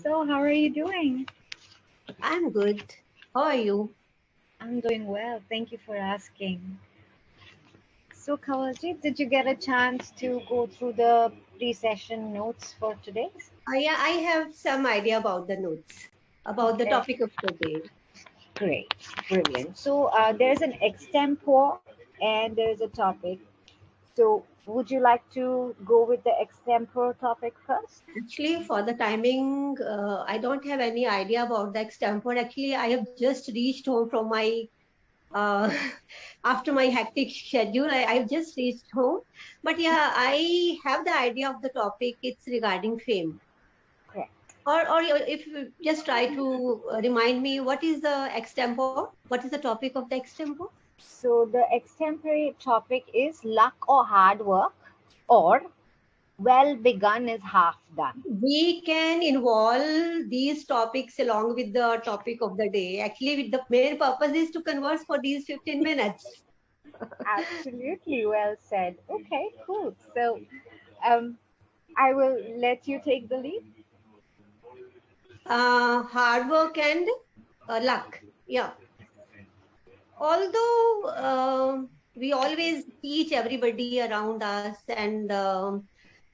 So, how are you doing? I'm good. How are you? I'm doing well. Thank you for asking. So, Kawaljeet, did you get a chance to go through the pre-session notes for today? Yeah, I have some idea about the notes, about the Okay, topic of the day. great, brilliant. So, there's an extempore and there's a topic. So, would you like to go with the extempore topic first? Actually, for the timing, I don't have any idea about the extempore. Actually, I have just reached home from my uh, after my hectic schedule. I've just reached home, but yeah, I have the idea of the topic. It's regarding fame. Correct. If you just try to remind me, what is the extempore? What is the topic of the extempore? So, the extempore topic is luck or hard work, or well begun is half done. We can involve these topics along with the topic of the day. Actually, with the main purpose is to converse for these 15 minutes. Absolutely, well said. Okay, cool. So, um, I will let you take the lead. Hard work and luck. Yeah. Although we always teach everybody around us and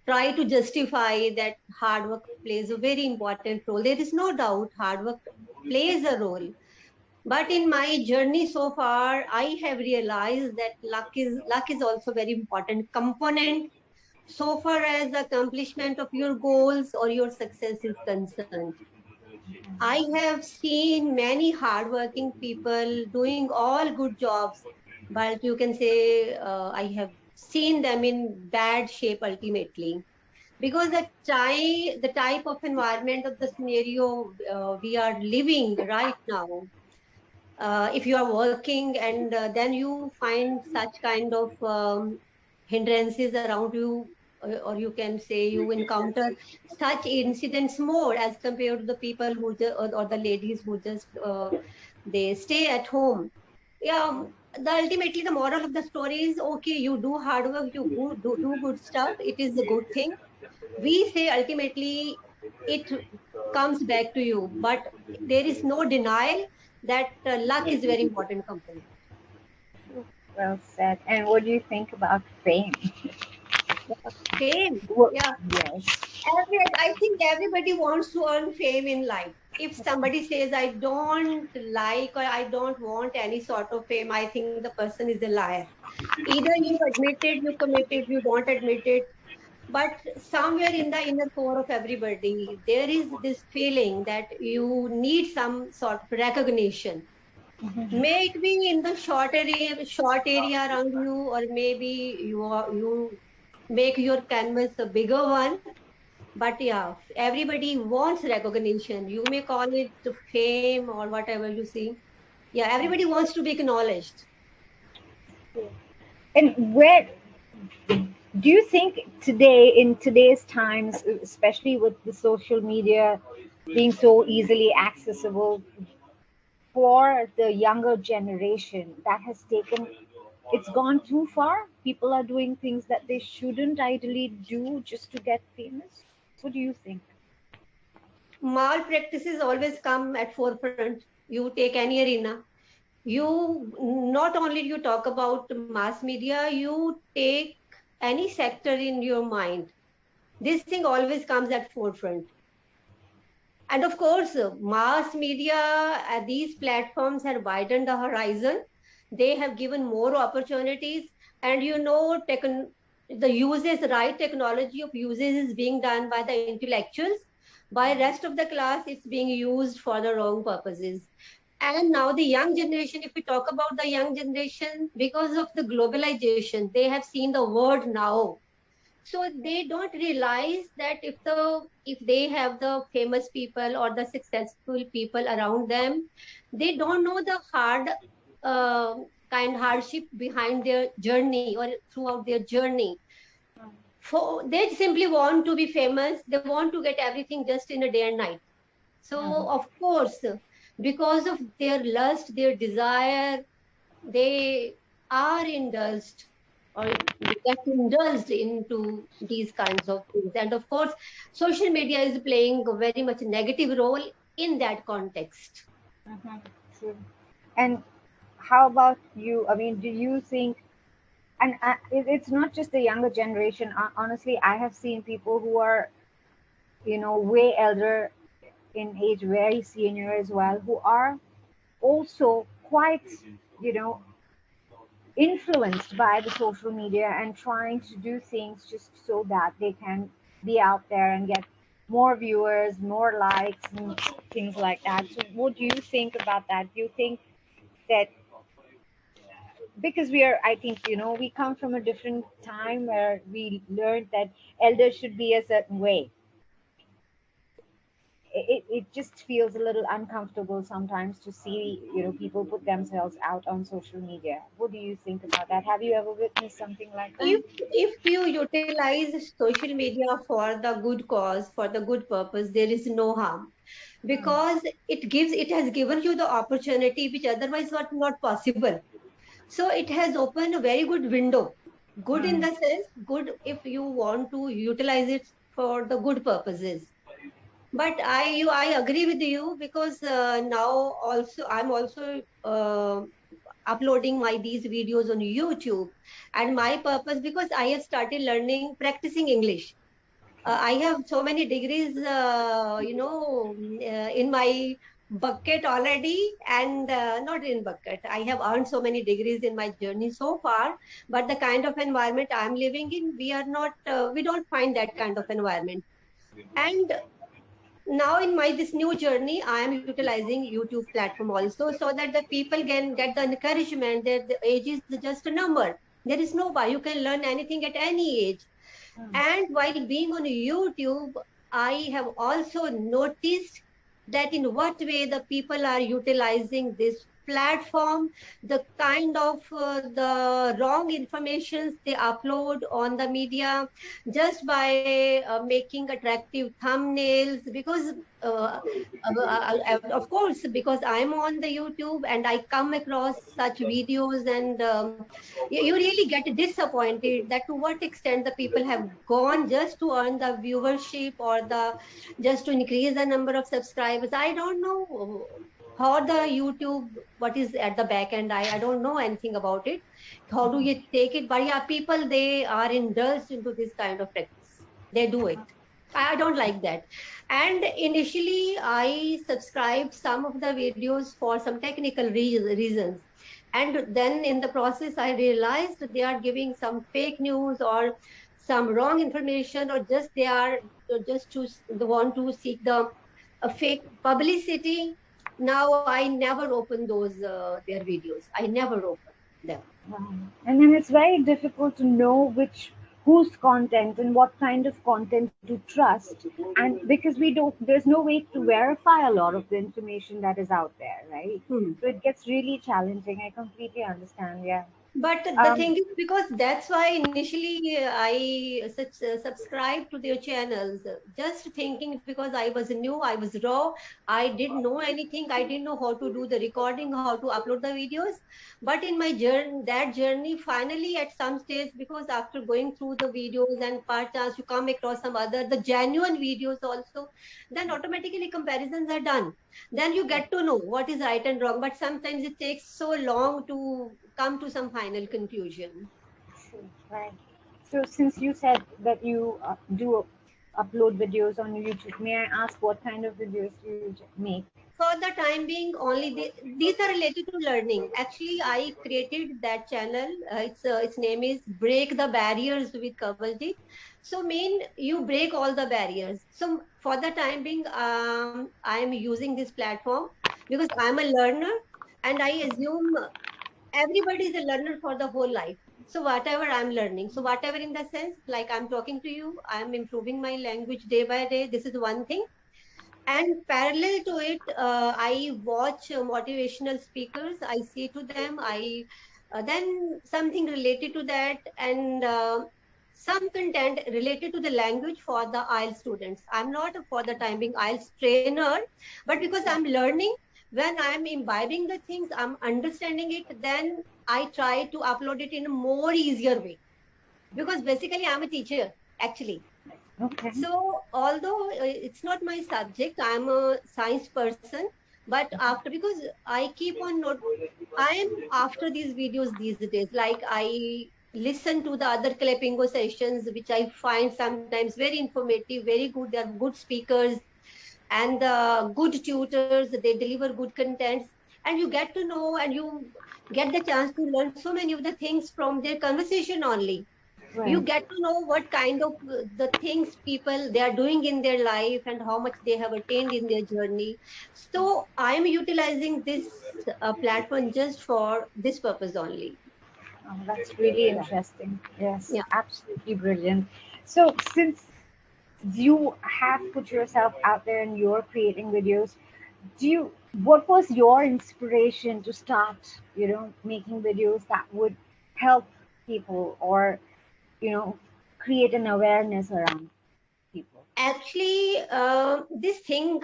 try to justify that hard work plays a very important role. There is no doubt hard work plays a role. But in my journey so far, I have realized that luck is also very important component so far as the accomplishment of your goals or your success is concerned. I have seen many hardworking people doing all good jobs, but you can say I have seen them in bad shape ultimately because the type of environment of the scenario we are living right now, if you are working and then you find such kind of hindrances around you, or you can say you encounter such incidents more as compared to the people or the ladies who just they stay at home. Yeah, ultimately the moral of the story is okay, you do hard work, do good stuff, it is a good thing. We say ultimately it comes back to you, but there is no denial that luck is very important component. Well said. And what do you think about fame? Fame, Well, yeah. yes. I think everybody wants to earn fame in life. If somebody says I don't like or I don't want any sort of fame, I think the person is a liar. Either you admit it, you commit it, you don't admit it. But somewhere in the inner core of everybody, there is this feeling that you need some sort of recognition. Mhm. May it be in the short area around you, or maybe you make your canvas a bigger one. But yeah, everybody wants recognition. You may call it fame or whatever you see. Yeah, everybody wants to be acknowledged. And where do you think today, in today's times, especially with the social media being so easily accessible, for the younger generation that has taken it's gone too far? People are doing things that they shouldn't ideally do just to get famous. What do you think? Malpractices always come at forefront. You take any arena. You not only you talk about mass media, you take any sector in your mind. This thing always comes at forefront. And of course, mass media, these platforms have widened the horizon. They have given more opportunities. And the uses, right technology of uses is being done by the intellectuals. By rest of the class, it's being used for the wrong purposes. And now the young generation, if we talk about the young generation, because of the globalization, they have seen the world now, so they don't realize that if they have the famous people or the successful people around them, they don't know the uh, kind hardship behind their journey or throughout their journey. For they simply want to be famous, they want to get everything just in a day and night. So of course, because of their lust, their desire, they are indulged. or they get indulged into these kinds of things. And of course, social media is playing a very much negative role in that context. Mm-hmm. True. And how about you? I mean, do you think, and it's not just the younger generation. Honestly, I have seen people who are, way elder in age, very senior as well, who are also quite, you know, influenced by the social media and trying to do things just so that they can be out there and get more viewers, more likes, and things like that. So, what do you think about that? Do you think that because I think, we come from a different time where we learned that elders should be a certain way. It just feels a little uncomfortable sometimes to see, people put themselves out on social media. What do you think about that? Have you ever witnessed something like that? If you utilize social media for the good cause, for the good purpose, there is no harm, because it has given you the opportunity which otherwise was not possible. So it has opened a very good window. Good in Mm, the sense, good if you want to utilize it for the good purposes. But I agree with you, because now also I'm also uploading my these videos on YouTube, and my purpose, because I have started learning practicing English. I have so many degrees, in my bucket already, and not in bucket. I have earned so many degrees in my journey so far, but the kind of environment I'm living in, we are not, we don't find that kind of environment. And now in my this new journey, I am utilizing YouTube platform also, so that the people can get the encouragement that the age is just a number. There is no bar. You can learn anything at any age. mm, And while being on YouTube, I have also noticed that in what way the people are utilizing this platform, the kind of the wrong informations they upload on the media, just by making attractive thumbnails. Because of course, because I'm on the YouTube and I come across such videos, and you really get disappointed that to what extent the people have gone just to earn the viewership, or the just to increase the number of subscribers. I don't know how the YouTube, what is at the back end. I don't know anything about it. How do you take it? But yeah, people, they are indulged into this kind of practice. They do it. I don't like that. And initially, I subscribed some of the videos for some technical reasons. And then in the process, I realized that they are giving some fake news, or some wrong information, or just they are just to they want to seek the fake publicity. Now I never open those their videos. I never open them. wow. And then it's very difficult to know whose content and what kind of content to trust. And because there's no way to verify a lot of the information that is out there, right? Hmm. So it gets really challenging. I completely understand. Yeah. But the Um, thing is, because that's why initially I subscribed to their channels, just thinking, because I was new, I was raw, I didn't know anything, I didn't know how to do the recording, how to upload the videos. But in my journey, that journey, finally at some stage, because after going through the videos and perchance you come across some other, the genuine videos also, then automatically comparisons are done. Then you get to know what is right and wrong. But sometimes it takes so long to come to some final conclusion. right. So since you said that you do upload videos on YouTube, may I ask what kind of videos do you make? For the time being, only these are related to learning. Actually, I created that channel. Its name is Break the Barriers with Kavaljeet. So, mean you break all the barriers. So, for the time being, I am using this platform because I'm a learner, and I assume everybody is a learner for the whole life. So whatever I'm learning, so whatever in the sense, like I'm talking to you, I'm improving my language day by day. This is one thing. And parallel to it, I watch motivational speakers. I see to them. I then something related to that, and some content related to the language for the IELTS students. I'm not for the time being IELTS trainer, but because I'm learning, when I'm imbibing the things, I'm understanding it, then I try to upload it in a more easier way, because basically I'm a teacher actually. Okay. So although it's not my subject, I'm a science person, but after, because I keep on not, I'm after these videos these days. Like I listen to the other Clapingo sessions, which I find sometimes very informative, very good. They are good speakers and good tutors. They deliver good contents, and you get to know and you get the chance to learn so many of the things from their conversation only. You Right. get to know what kind of the things people they are doing in their life and how much they have attained in their journey. So I am utilizing this platform just for this purpose only. Oh, that's really Yeah. interesting. Yes, Yeah. absolutely brilliant. So, since you have put yourself out there and you're creating videos, what was your inspiration to start, making videos that would help people or, you know, create an awareness around people? Actually, this thing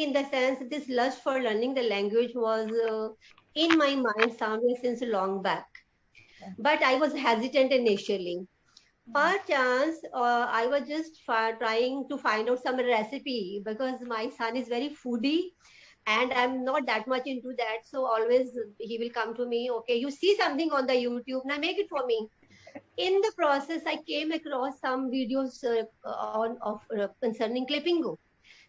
in the sense, this lust for learning the language was in my mind somewhere since long back. But I was hesitant initially. Per chance, I was just trying to find out some recipe, because my son is very foodie and I'm not that much into that. So always he will come to me, okay, you see something on the YouTube, now make it for me. In the process, I came across some videos concerning Clippingo.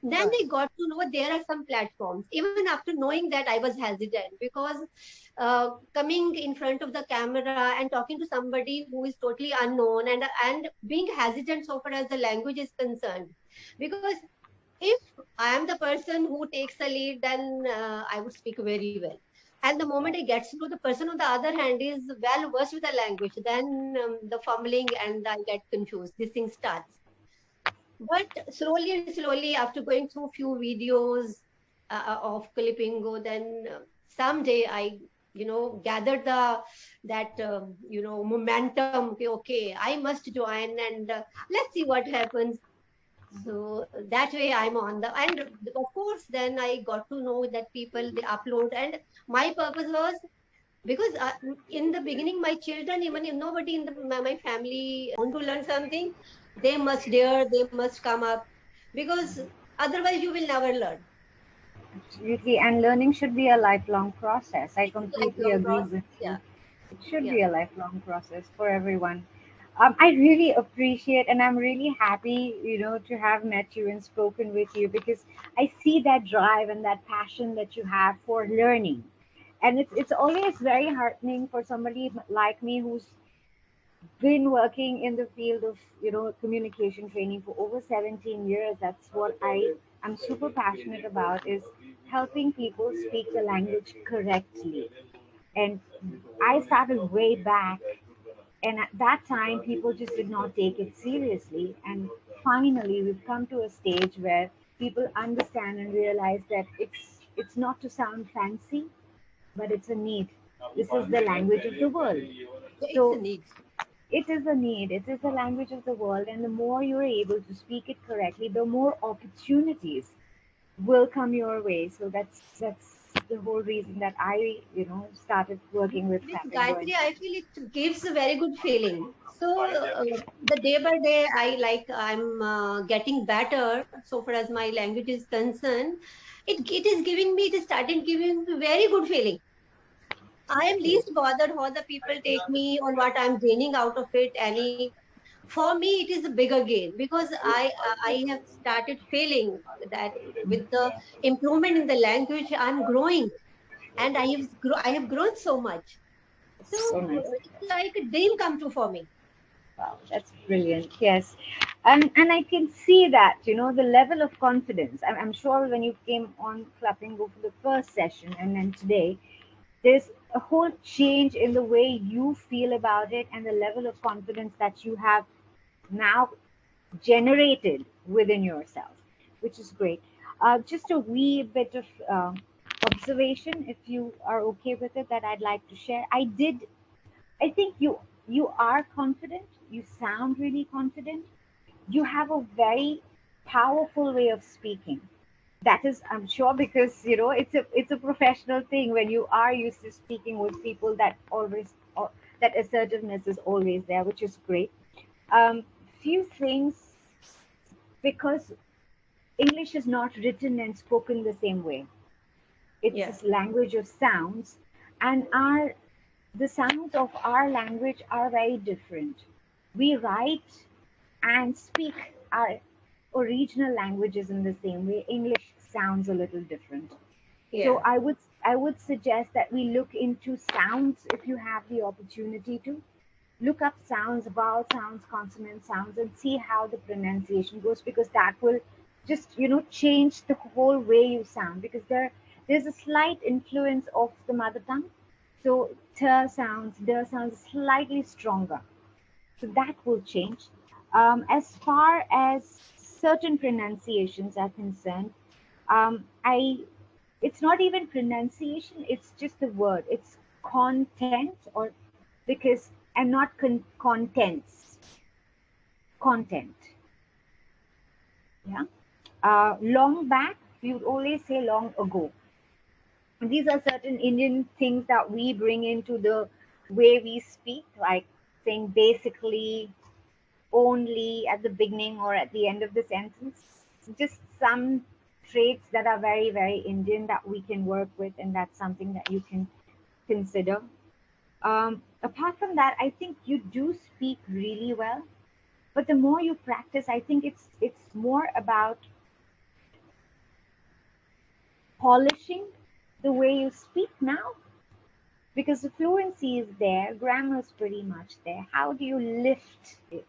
Then Right. I got to know there are some platforms. Even after knowing that, I was hesitant, because coming in front of the camera and talking to somebody who is totally unknown, and being hesitant so far as the language is concerned. Because if I am the person who takes the lead, then I would speak very well. And the moment I get to know the person on the other hand is well versed with the language, then the fumbling and I get confused. This thing starts. But slowly and slowly, after going through few videos of Clippingo, then someday I, gathered that momentum. Okay, okay, I must join, and let's see what happens. So that way I'm on the, and of course then I got to know that people they upload, and my purpose was, because in the beginning my children, even if nobody in my family want to learn something, they must dare, they must come up, because otherwise you will never learn. Absolutely. And learning should be a lifelong process. I It's a completely lifelong agree with process. you. Yeah. It should Yeah. be a lifelong process for everyone. I really appreciate and I'm really happy, to have met you and spoken with you because I see that drive and that passion that you have for learning. And it's always very heartening for somebody like me who's been working in the field of communication training for over 17 years. That's what I'm super passionate about, is helping people speak the language correctly. And I started way back, and at that time people just did not take it seriously, and finally we've come to a stage where people understand and realize that it's not to sound fancy, but it's a need. This is the language of the world. It's a So need. it is a need. It is the language of the world, and the more you're able to speak it correctly, the more opportunities will come your way. So that's the whole reason that I, started working with With Clapingo. And Gayatri, I feel it gives a very good feeling. So the day by day, I'm getting better. So far as my language is concerned, it is giving me, it is starting giving me very good feeling. I am absolutely, least bothered how the people take me or what I'm gaining out of it. Any, for me, it is a bigger gain, because I have started feeling that with the improvement in the language, I'm growing, and I have grown so much. So it's so nice. it's like a dream come true for me. Wow, that's brilliant. Yes, and I can see that the level of confidence. I'm sure when you came on Clapingo for the first session and then today, there's a whole change in the way you feel about it and the level of confidence that you have now generated within yourself, which is great. Just a wee bit of observation, if you are okay with it, that I'd like to share. I think you are confident. You sound really confident. You have a very powerful way of speaking. That is, I'm sure, because it's a professional thing when you are used to speaking with people, that always, or that assertiveness is always there, which is great. Few things, because English is not written and spoken the same way. It's Yeah. this language of sounds, and our the sounds of our language are very different. We write and speak our original languages in the same way. English sounds a little different. So Yeah. I would suggest that we look into sounds if you have the opportunity to look up sounds, vowel sounds, consonant sounds, and see how the pronunciation goes, because that will just change the whole way you sound, because there's a slight influence of the mother tongue. So t sounds, d sounds slightly stronger, so that will change. As far as certain pronunciations are concerned, I it's not even pronunciation; it's just the word. It's content, or because and not contents, content. Yeah. Long back, we would always say long ago. These are certain Indian things that we bring into the way we speak, like saying basically, only at the beginning or at the end of the sentence. Just some traits that are very, very Indian that we can work with, and that's something that you can consider. Apart from that, I think you do speak really well, but the more you practice, I think it's more about polishing the way you speak now, because the fluency is there, grammar is pretty much there. How do you lift it?